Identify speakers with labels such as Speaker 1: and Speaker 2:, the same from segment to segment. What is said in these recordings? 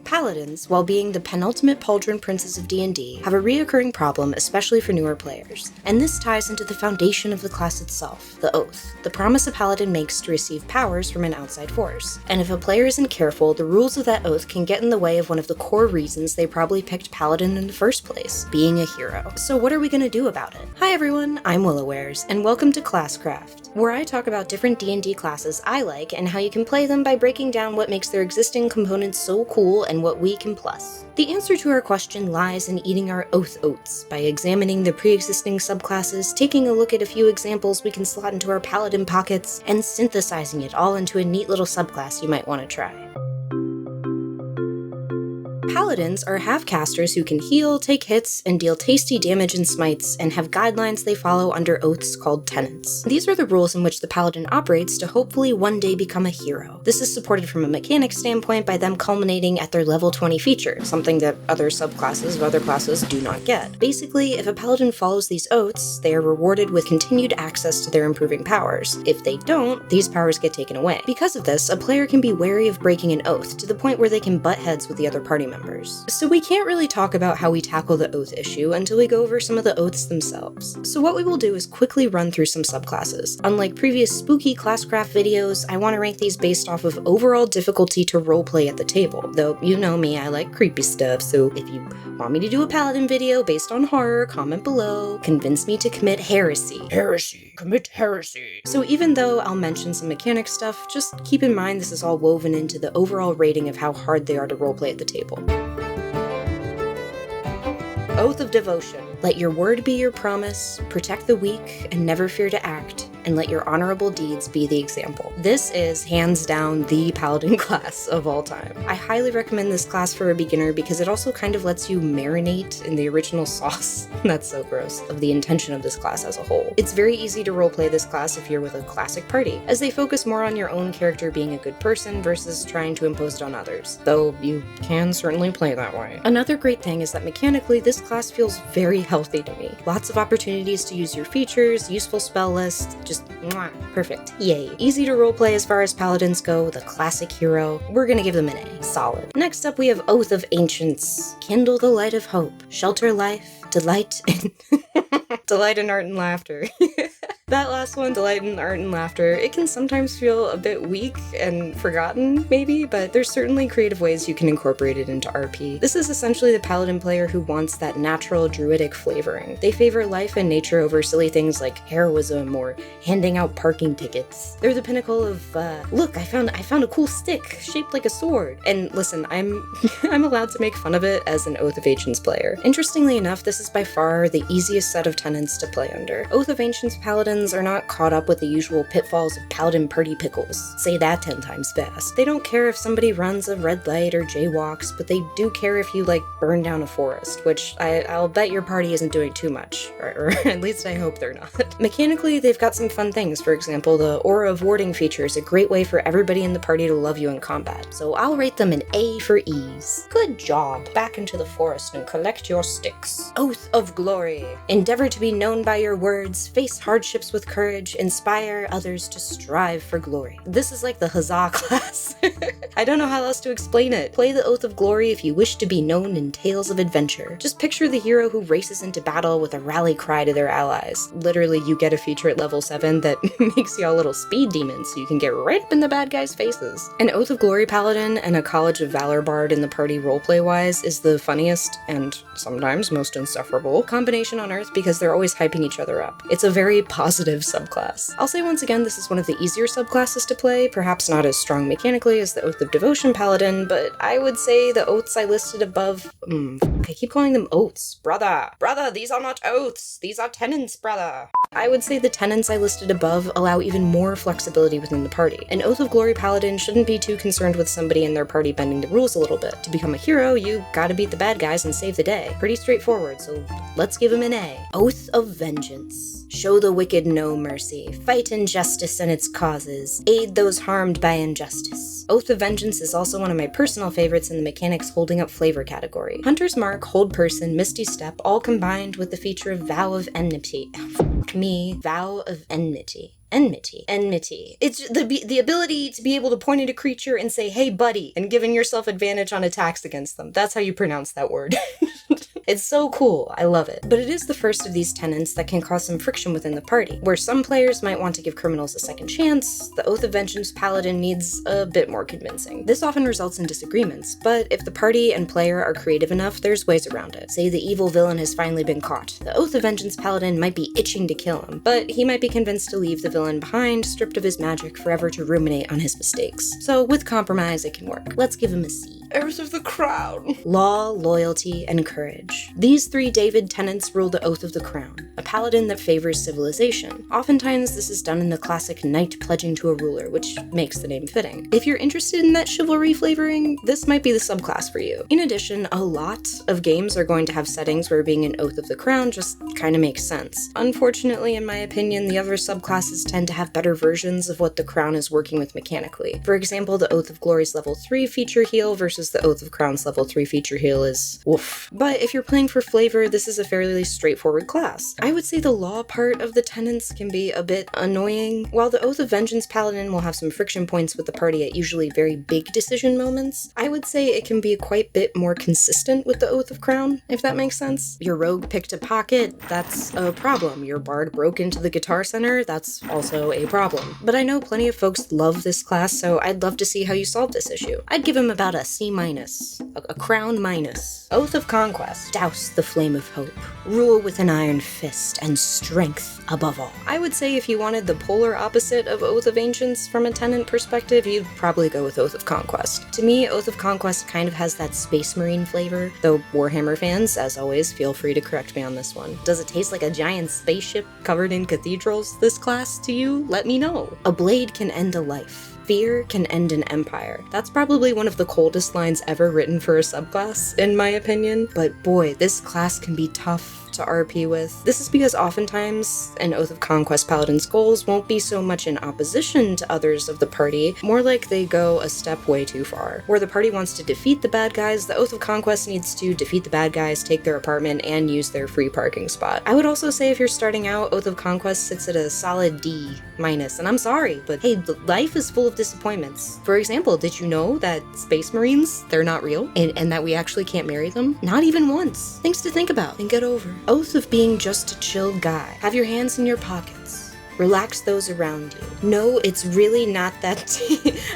Speaker 1: Paladins, while being the penultimate pauldron princes of D&D, have a reoccurring problem, especially for newer players. And this ties into the foundation of the class itself, the Oath, the promise a paladin makes to receive powers from an outside force. And if a player isn't careful, the rules of that oath can get in the way of one of the core reasons they probably picked Paladin in the first place, being a hero. So what are we gonna do about it? Hi everyone, I'm Willow, and welcome to Classcraft, where I talk about different D&D classes I like and how you can play them by breaking down what makes their existing components so cool and what we can plus. The answer to our question lies in eating our oath oats by examining the pre-existing subclasses, taking a look at a few examples we can slot into our paladin pockets, and synthesizing it all into a neat little subclass you might want to try. Paladins are half-casters who can heal, take hits, and deal tasty damage and smites, and have guidelines they follow under oaths called tenets. These are the rules in which the paladin operates to hopefully one day become a hero. This is supported from a mechanics standpoint by them culminating at their level 20 feature, something that other subclasses of other classes do not get. Basically, if a paladin follows these oaths, they are rewarded with continued access to their improving powers. If they don't, these powers get taken away. Because of this, a player can be wary of breaking an oath to the point where they can butt heads with the other party members. So we can't really talk about how we tackle the oath issue until we go over some of the oaths themselves. So what we will do is quickly run through some subclasses. Unlike previous spooky Classcraft videos, I want to rank these based off of overall difficulty to roleplay at the table. Though, you know me, I like creepy stuff, so if you want me to do a paladin video based on horror, comment below. Convince me to commit heresy. Heresy. Commit heresy. So even though I'll mention some mechanic stuff, just keep in mind this is all woven into the overall rating of how hard they are to roleplay at the table. Oath of Devotion. Let your word be your promise, protect the weak, and never fear to act, and let your honorable deeds be the example. This is hands down the paladin class of all time. I highly recommend this class for a beginner because it also kind of lets you marinate in the original sauce, that's so gross, of the intention of this class as a whole. It's very easy to roleplay this class if you're with a classic party, as they focus more on your own character being a good person versus trying to impose it on others, though you can certainly play that way. Another great thing is that mechanically this class feels very healthy to me. Lots of opportunities to use your features, useful spell list, just mwah, perfect. Yay. Easy to roleplay as far as paladins go, the classic hero. We're gonna give them an A. Solid. Next up we have Oath of Ancients. Kindle the light of hope. Shelter life. Delight in delight in art and laughter. That last one, delight in art and laughter, it can sometimes feel a bit weak and forgotten, maybe, but there's certainly creative ways you can incorporate it into RP. This is essentially the paladin player who wants that natural druidic flavoring. They favor life and nature over silly things like heroism or handing out parking tickets. They're the pinnacle of, look, I found a cool stick shaped like a sword. And listen, I'm allowed to make fun of it as an Oath of Ancients player. Interestingly enough, this is by far the easiest set of tenets to play under. Oath of Ancients paladins are not caught up with the usual pitfalls of paladin party pickles. Say that 10 times fast. They don't care if somebody runs a red light or jaywalks, but they do care if you, burn down a forest, which I'll bet your party isn't doing too much, or at least I hope they're not. Mechanically, they've got some fun things. For example, the Aura of Warding feature is a great way for everybody in the party to love you in combat, so I'll rate them an A for ease. Good job. Back into the forest and collect your sticks. Oath of Glory. Endeavor to be known by your words, face hardships with courage, inspire others to strive for glory. This is like the Huzzah class. I don't know how else to explain it. Play the Oath of Glory if you wish to be known in tales of adventure. Just picture the hero who races into battle with a rally cry to their allies. Literally, you get a feature at level 7 that makes you all little speed demons so you can get right up in the bad guys' faces. An Oath of Glory paladin and a College of Valor bard in the party roleplay-wise is the funniest and sometimes most insufferable combination on Earth because they're always hyping each other up. It's a very positive subclass. I'll say once again this is one of the easier subclasses to play, perhaps not as strong mechanically as the Oath of Devotion paladin, but I would say the oaths I listed above, I keep calling them oaths. Brother, these are not oaths, these are tenets, brother. I would say the tenets I listed above allow even more flexibility within the party. An Oath of Glory paladin shouldn't be too concerned with somebody in their party bending the rules a little bit. To become a hero, you gotta beat the bad guys and save the day. Pretty straightforward, so let's give him an A. Oath of Vengeance. Show the wicked no mercy. Fight injustice and its causes. Aid those harmed by injustice. Oath of Vengeance is also one of my personal favorites in the mechanics holding up flavor category. Hunter's Mark, Hold Person, Misty Step all combined with the feature of Vow of Enmity. Vow of Enmity. Enmity. Enmity. It's the ability to be able to point at a creature and say, hey buddy, and giving yourself advantage on attacks against them. That's how you pronounce that word. It's so cool. I love it. But it is the first of these tenets that can cause some friction within the party. Where some players might want to give criminals a second chance, the Oath of Vengeance Paladin needs a bit more convincing. This often results in disagreements, but if the party and player are creative enough, there's ways around it. Say the evil villain has finally been caught. The Oath of Vengeance Paladin might be itching to kill him, but he might be convinced to leave the villain behind, stripped of his magic, forever to ruminate on his mistakes. So with compromise, it can work. Let's give him a C. Heirs of the Crown. Law, loyalty, and courage. These three David tenets rule the Oath of the Crown, a paladin that favors civilization. Oftentimes, this is done in the classic knight pledging to a ruler, which makes the name fitting. If you're interested in that chivalry flavoring, this might be the subclass for you. In addition, a lot of games are going to have settings where being an Oath of the Crown just kind of makes sense. Unfortunately, in my opinion, the other subclasses tend to have better versions of what the Crown is working with mechanically. For example, the Oath of Glory's level 3 feature heal versus the Oath of Crown's level 3 feature heal is woof. But if you're playing for flavor, this is a fairly straightforward class. I would say the law part of the tenets can be a bit annoying. While the Oath of Vengeance Paladin will have some friction points with the party at usually very big decision moments, I would say it can be quite a bit more consistent with the Oath of Crown, if that makes sense. Your rogue picked a pocket, that's a problem. Your bard broke into the Guitar Center, that's also a problem. But I know plenty of folks love this class, so I'd love to see how you solve this issue. I'd give him about a C-, a crown minus. Oath of Conquest. Douse the flame of hope. Rule with an iron fist and strength above all. I would say if you wanted the polar opposite of Oath of Ancients from a tenant perspective, you'd probably go with Oath of Conquest. To me, Oath of Conquest kind of has that Space Marine flavor, though Warhammer fans, as always, feel free to correct me on this one. Does it taste like a giant spaceship covered in cathedrals, this class, to you? Let me know. A blade can end a life. Fear can end an empire. That's probably one of the coldest lines ever written for a subclass, in my opinion, but boy, this class can be tough to RP with. This is because oftentimes an Oath of Conquest Paladin's goals won't be so much in opposition to others of the party, more like they go a step way too far. Where the party wants to defeat the bad guys, the Oath of Conquest needs to defeat the bad guys, take their apartment, and use their free parking spot. I would also say if you're starting out, Oath of Conquest sits at a solid D-, and I'm sorry, but hey, life is full of disappointments. For example, did you know that Space Marines, they're not real, and that we actually can't marry them? Not even once. Things to think about and get over. Oath of being just a chill guy. Have your hands in your pockets. Relax those around you. No, it's really not that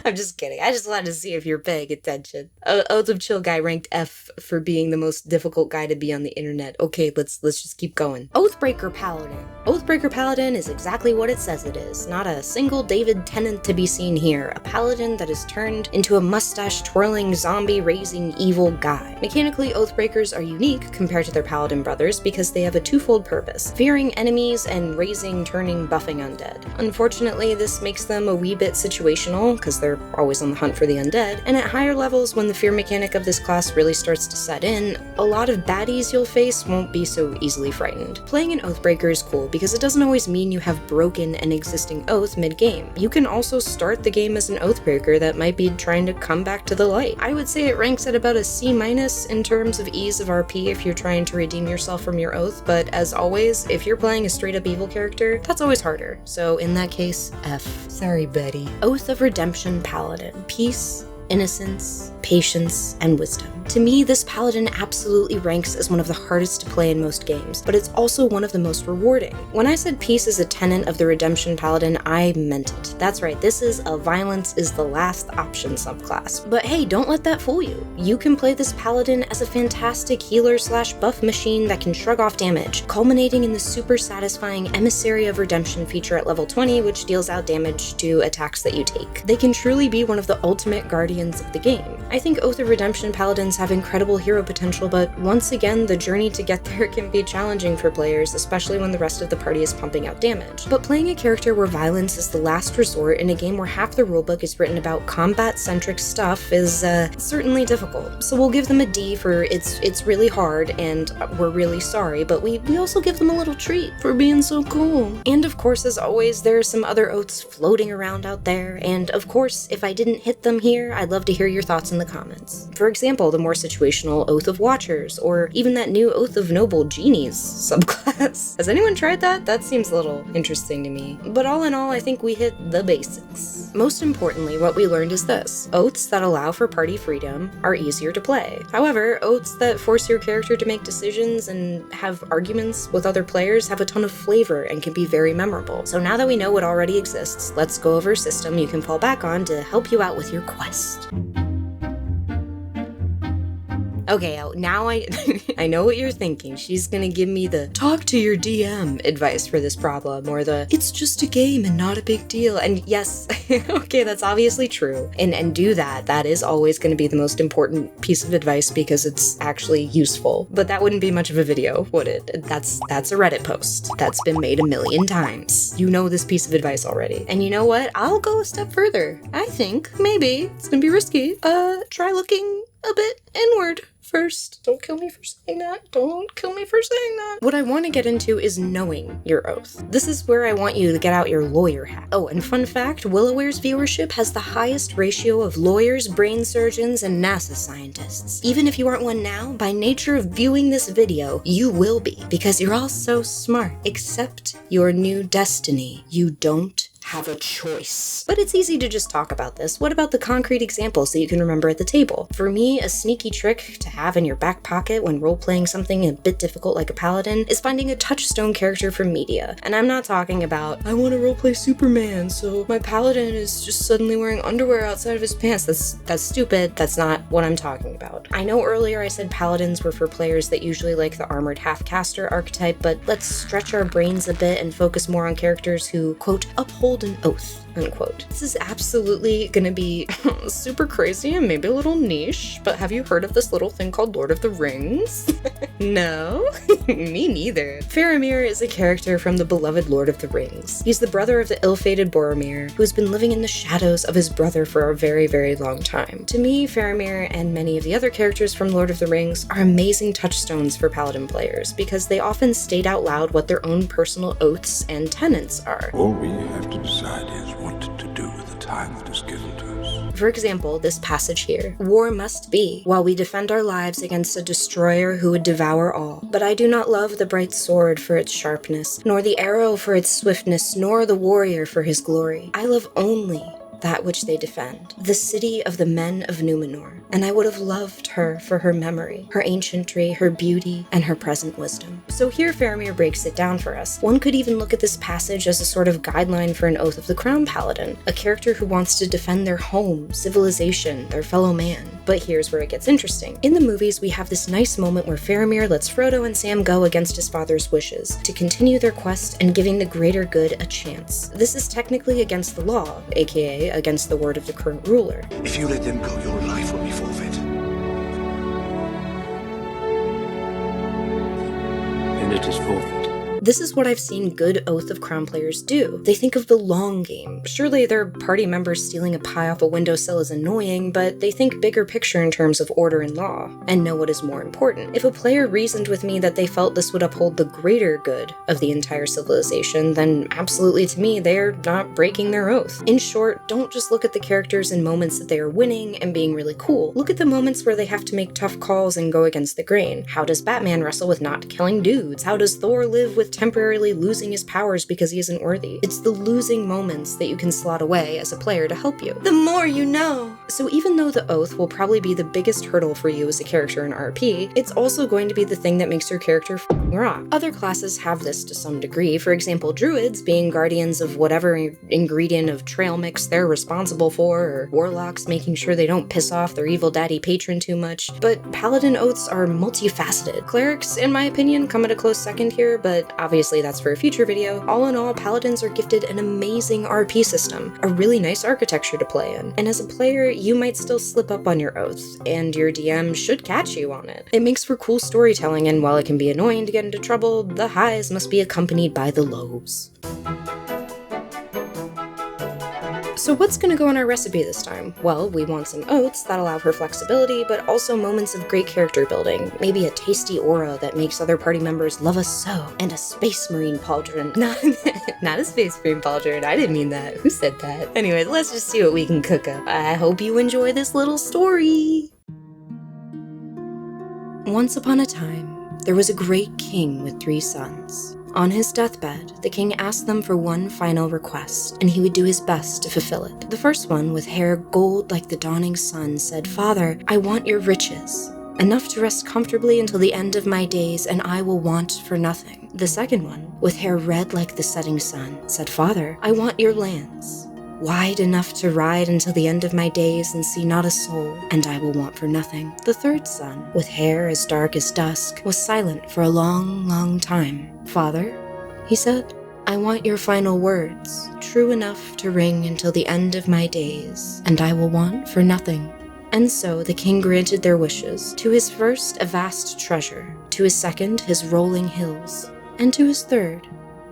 Speaker 1: I'm just kidding. I just wanted to see if you're paying attention. Oath of Chill Guy ranked F for being the most difficult guy to be on the internet. Okay, let's just keep going. Oathbreaker Paladin. Oathbreaker Paladin is exactly what it says it is. Not a single David tenant to be seen here. A paladin that is turned into a mustache-twirling, zombie-raising evil guy. Mechanically, Oathbreakers are unique compared to their paladin brothers because they have a twofold purpose: fearing enemies and raising, turning, buffing undead. Unfortunately, this makes them a wee bit situational, because they're always on the hunt for the undead, and at higher levels, when the fear mechanic of this class really starts to set in, a lot of baddies you'll face won't be so easily frightened. Playing an Oathbreaker is cool, because it doesn't always mean you have broken an existing oath mid-game. You can also start the game as an Oathbreaker that might be trying to come back to the light. I would say it ranks at about a C- in terms of ease of RP if you're trying to redeem yourself from your oath, but as always, if you're playing a straight-up evil character, that's always harder. So in that case, F. Sorry, buddy. Oath of Redemption Paladin. Peace, innocence, patience, and wisdom. To me, this paladin absolutely ranks as one of the hardest to play in most games, but it's also one of the most rewarding. When I said peace is a tenet of the Redemption Paladin, I meant it. That's right, this is a violence is the last option subclass. But hey, don't let that fool you. You can play this paladin as a fantastic healer/buff machine that can shrug off damage, culminating in the super satisfying Emissary of Redemption feature at level 20, which deals out damage to attacks that you take. They can truly be one of the ultimate guardians of the game. I think Oath of Redemption Paladins have incredible hero potential, but once again, the journey to get there can be challenging for players, especially when the rest of the party is pumping out damage. But playing a character where violence is the last resort in a game where half the rulebook is written about combat-centric stuff is certainly difficult. So we'll give them a D for it's really hard and we're really sorry, but we also give them a little treat for being so cool. And of course, as always, there are some other oaths floating around out there, and of course, if I didn't hit them here, I'd love to hear your thoughts in the comments. For example, the more situational Oath of Watchers, or even that new Oath of Noble Genies subclass. Has anyone tried that? That seems a little interesting to me. But all in all, I think we hit the basics. Most importantly, what we learned is this: oaths that allow for party freedom are easier to play. However, oaths that force your character to make decisions and have arguments with other players have a ton of flavor and can be very memorable. So now that we know what already exists, let's go over a system you can fall back on to help you out with your quest. Okay, now I know what you're thinking. She's gonna give me the talk to your DM advice for this problem, or the it's just a game and not a big deal. And yes, okay, that's obviously true. And do that. That is always gonna be the most important piece of advice because it's actually useful. But that wouldn't be much of a video, would it? That's a Reddit post that's been made 1,000,000 times. You know this piece of advice already. And you know what? I'll go a step further. I think maybe it's gonna be risky. Try looking a bit inward first. Don't kill me for saying that. Don't kill me for saying that. What I want to get into is knowing your oath. This is where I want you to get out your lawyer hat. Oh, and fun fact, Willoware's viewership has the highest ratio of lawyers, brain surgeons, and NASA scientists. Even if you aren't one now, by nature of viewing this video, you will be, because you're all so smart. Accept your new destiny. You don't have a choice. But it's easy to just talk about this. What about the concrete examples that you can remember at the table? For me, a sneaky trick to have in your back pocket when role-playing something a bit difficult like a paladin is finding a touchstone character from media. And I'm not talking about, I want to roleplay Superman, so my paladin is just suddenly wearing underwear outside of his pants. That's stupid. That's not what I'm talking about. I know earlier I said paladins were for players that usually like the armored half-caster archetype, but let's stretch our brains a bit and focus more on characters who, quote, uphold an oath, unquote. This is absolutely gonna be super crazy and maybe a little niche, but have you heard of this little thing called Lord of the Rings? No? Me neither. Faramir is a character from the beloved Lord of the Rings. He's the brother of the ill-fated Boromir, who's been living in the shadows of his brother for a very, very long time. To me, Faramir and many of the other characters from Lord of the Rings are amazing touchstones for Paladin players, because they often state out loud what their own personal oaths and tenets are.
Speaker 2: All we have to decide is what to do with the time that is given to us.
Speaker 1: For example, this passage here. War must be, while we defend our lives against a destroyer who would devour all. But I do not love the bright sword for its sharpness, nor the arrow for its swiftness, nor the warrior for his glory. I love only that which they defend, the city of the men of Numenor, and I would have loved her for her memory, her ancientry, her beauty, and her present wisdom. So here Faramir breaks it down for us. One could even look at this passage as a sort of guideline for an Oath of the Crown Paladin, a character who wants to defend their home, civilization, their fellow man. But here's where it gets interesting. In the movies, we have this nice moment where Faramir lets Frodo and Sam go against his father's wishes, to continue their quest and giving the greater good a chance. This is technically against the law, aka against the word of the current ruler.
Speaker 2: If you let them go, your life will be forfeit. And it is forfeit.
Speaker 1: This is what I've seen good Oath of Crown players do. They think of the long game. Surely their party members stealing a pie off a windowsill is annoying, but they think bigger picture in terms of order and law, and know what is more important. If a player reasoned with me that they felt this would uphold the greater good of the entire civilization, then absolutely to me, they're not breaking their oath. In short, don't just look at the characters in moments that they are winning and being really cool. Look at the moments where they have to make tough calls and go against the grain. How does Batman wrestle with not killing dudes? How does Thor live with temporarily losing his powers because he isn't worthy? It's the losing moments that you can slot away as a player to help you. The more you know! So even though the oath will probably be the biggest hurdle for you as a character in RP, it's also going to be the thing that makes your character f***ing rock. Other classes have this to some degree. For example, druids being guardians of whatever ingredient of trail mix they're responsible for, or warlocks making sure they don't piss off their evil daddy patron too much. But paladin oaths are multifaceted. Clerics, in my opinion, come at a close second here, but obviously that's for a future video. All in all, paladins are gifted an amazing RP system, a really nice architecture to play in. And as a player, you might still slip up on your oath, and your DM should catch you on it. It makes for cool storytelling, and while it can be annoying to get into trouble, the highs must be accompanied by the lows. So what's gonna go in our recipe this time? Well, we want some oats that allow for flexibility, but also moments of great character building. Maybe a tasty aura that makes other party members love us so, and a space marine pauldron. Not a space marine pauldron, I didn't mean that. Who said that? Anyways, let's just see what we can cook up. I hope you enjoy this little story. Once upon a time, there was a great king with 3 sons. On his deathbed, the king asked them for one final request, and he would do his best to fulfill it. The first one, with hair gold like the dawning sun, said, "Father, I want your riches, enough to rest comfortably until the end of my days, and I will want for nothing." The second one, with hair red like the setting sun, said, "Father, I want your lands, wide enough to ride until the end of my days and see not a soul, and I will want for nothing." The third son, with hair as dark as dusk, was silent for a long, long time. "Father," he said, "I want your final words, true enough to ring until the end of my days, and I will want for nothing." And so the king granted their wishes. To his first, a vast treasure. To his second, his rolling hills. And to his third,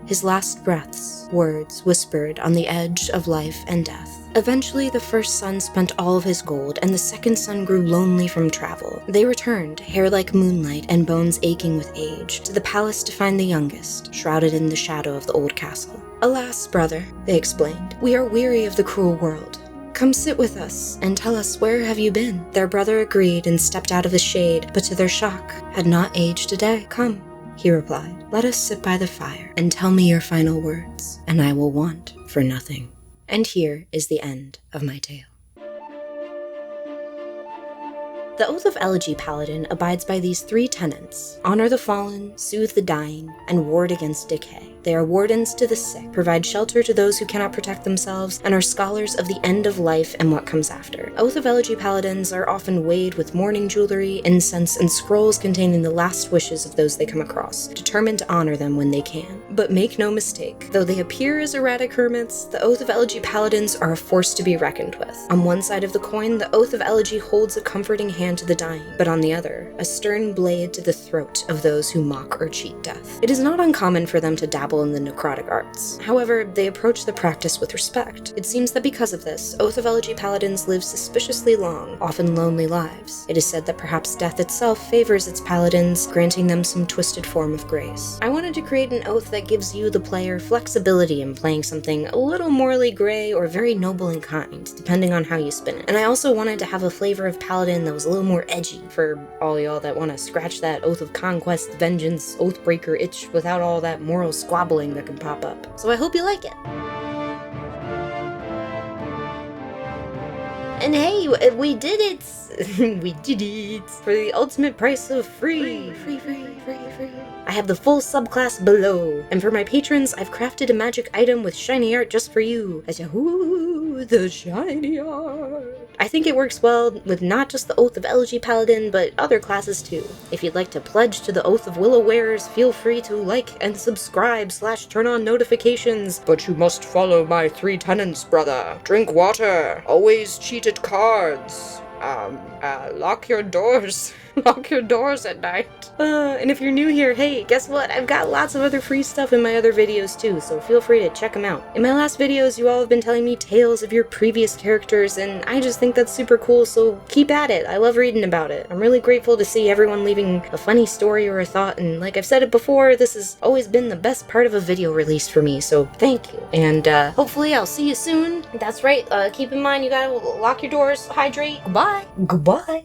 Speaker 1: his last breaths, words whispered on the edge of life and death. Eventually, the first son spent all of his gold, and the second son grew lonely from travel. They returned, hair like moonlight and bones aching with age, to the palace to find the youngest, shrouded in the shadow of the old castle. "Alas, brother," they explained, "we are weary of the cruel world. Come sit with us and tell us, where have you been?" Their brother agreed and stepped out of the shade, but to their shock, had not aged a day. "Come," he replied, "let us sit by the fire, and tell me your final words, and I will want for nothing." And here is the end of my tale. The Oath of Elegy Paladin abides by these 3 tenets: honor the fallen, soothe the dying, and ward against decay. They are wardens to the sick, provide shelter to those who cannot protect themselves, and are scholars of the end of life and what comes after. Oath of Elegy Paladins are often weighed with mourning jewelry, incense, and scrolls containing the last wishes of those they come across, determined to honor them when they can. But make no mistake, though they appear as erratic hermits, the Oath of Elegy Paladins are a force to be reckoned with. On one side of the coin, the Oath of Elegy holds a comforting hand to the dying, but on the other, a stern blade to the throat of those who mock or cheat death. It is not uncommon for them to dabble in the necrotic arts. However, they approach the practice with respect. It seems that because of this, Oath of Elegy Paladins live suspiciously long, often lonely lives. It is said that perhaps death itself favors its paladins, granting them some twisted form of grace. I wanted to create an oath that gives you, the player, flexibility in playing something a little morally gray or very noble and kind, depending on how you spin it. And I also wanted to have a flavor of paladin that was a little more edgy for all y'all that want to scratch that Oath of Conquest, Vengeance, Oathbreaker itch without all that moral squabbling that can pop up. So I hope you like it. And hey, we did it! We did it! For the ultimate price of free. I have the full subclass below. And for my patrons, I've crafted a magic item with shiny art just for you. Ooh, the shiny art. I think it works well with not just the Oath of Elegy Paladin, but other classes too. If you'd like to pledge to the Oath of Willow wearers, feel free to like and subscribe / turn on notifications. But you must follow my 3 tenets, brother. Drink water. Always cheat at cards. Lock your doors. Lock your doors at night. And if you're new here, hey, guess what? I've got lots of other free stuff in my other videos too, so feel free to check them out. In my last videos, you all have been telling me tales of your previous characters, and I just think that's super cool, so keep at it. I love reading about it. I'm really grateful to see everyone leaving a funny story or a thought, and like I've said it before, this has always been the best part of a video release for me, so thank you. And hopefully I'll see you soon. That's right, keep in mind you gotta lock your doors, hydrate. Goodbye. Goodbye.